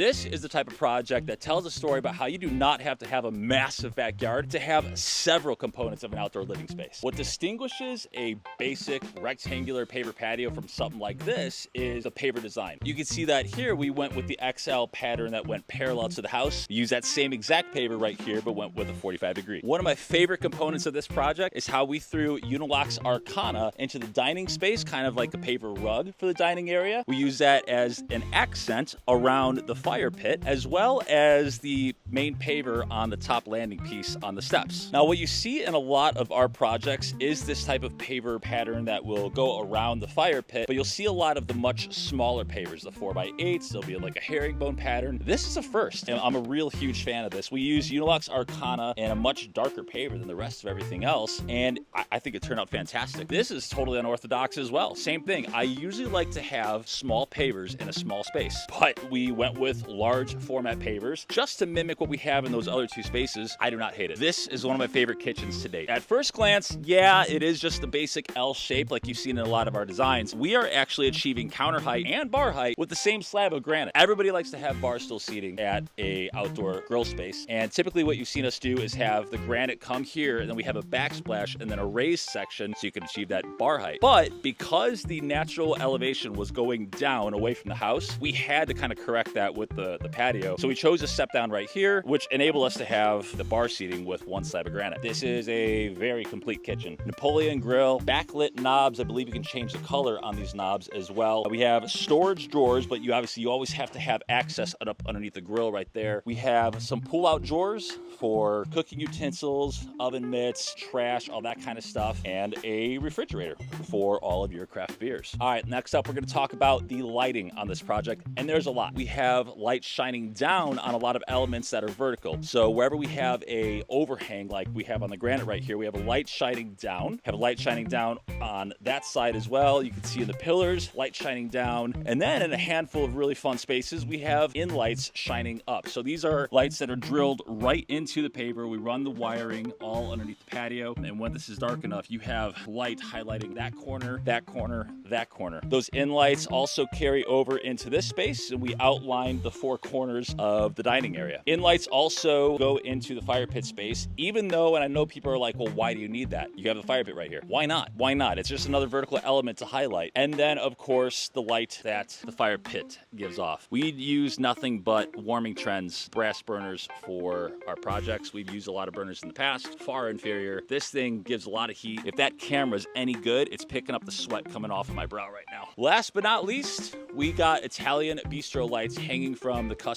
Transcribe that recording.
This is the type of project that tells a story about how you do not have to have a massive backyard to have several components of an outdoor living space. What distinguishes a basic rectangular paver patio from something like this is the paver design. You can see that here we went with the XL pattern that went parallel to the house. We used that same exact paver right here, but went with a 45-degree. One of my favorite components of this project is how we threw Unilock's Arcana into the dining space, kind of like a paver rug for the dining area. We use that as an accent around the fire pit, as well as the main paver on the top landing piece on the steps. Now, what you see in a lot of our projects is this type of paver pattern that will go around the fire pit, but you'll see a lot of the much smaller pavers, the 4x8s. There'll be like a herringbone pattern. This is a first, and I'm a real huge fan of this. We use Unilock's Arcana and a much darker paver than the rest of everything else, and I think it turned out fantastic. This is totally unorthodox as well. Same thing. I usually like to have small pavers in a small space, but we went with large format pavers just to mimic what we have in those other two spaces. I do not hate it. This is one of my favorite kitchens to date. At first glance, yeah, it is just the basic L shape like you've seen in a lot of our designs. We are actually achieving counter height and bar height with the same slab of granite. Everybody likes to have bar stool seating at a outdoor grill space, and typically what you've seen us do is have the granite come here, and then we have a backsplash and then a raised section so you can achieve that bar height. But because the natural elevation was going down away from the house, we had to kind of correct that with the patio. So we chose a step down right here, which enabled us to have the bar seating with one slab of granite. This is a very complete kitchen. Napoleon grill, backlit knobs. I believe you can change the color on these knobs as well. We have storage drawers, but you always have to have access up underneath the grill right there. We have some pull-out drawers for cooking utensils, oven mitts, trash, all that kind of stuff, and a refrigerator for all of your craft beers. All right, next up, we're going to talk about the lighting on this project, and there's a lot. We have light shining down on a lot of elements that are vertical. So wherever we have a overhang, like we have on the granite right here, we have a light shining down, have a light shining down on that side as well. You can see in the pillars, light shining down. And then in a handful of really fun spaces, we have in lights shining up. So these are lights that are drilled right into the paver. We run the wiring all underneath the patio. And when this is dark enough, you have light highlighting that corner, that corner, that corner. Those in lights also carry over into this space, and we outline the four corners of the dining area. In lights also go into the fire pit space, even though, and I know people are like, well, why do you need that? You have the fire pit right here. Why not? Why not? It's just another vertical element to highlight. And then, of course, the light that the fire pit gives off. We use nothing but warming trends, brass burners for our projects. We've used a lot of burners in the past, far inferior. This thing gives a lot of heat. If that camera's any good, it's picking up the sweat coming off of my brow right now. Last but not least, we got Italian bistro lights hanging from the custom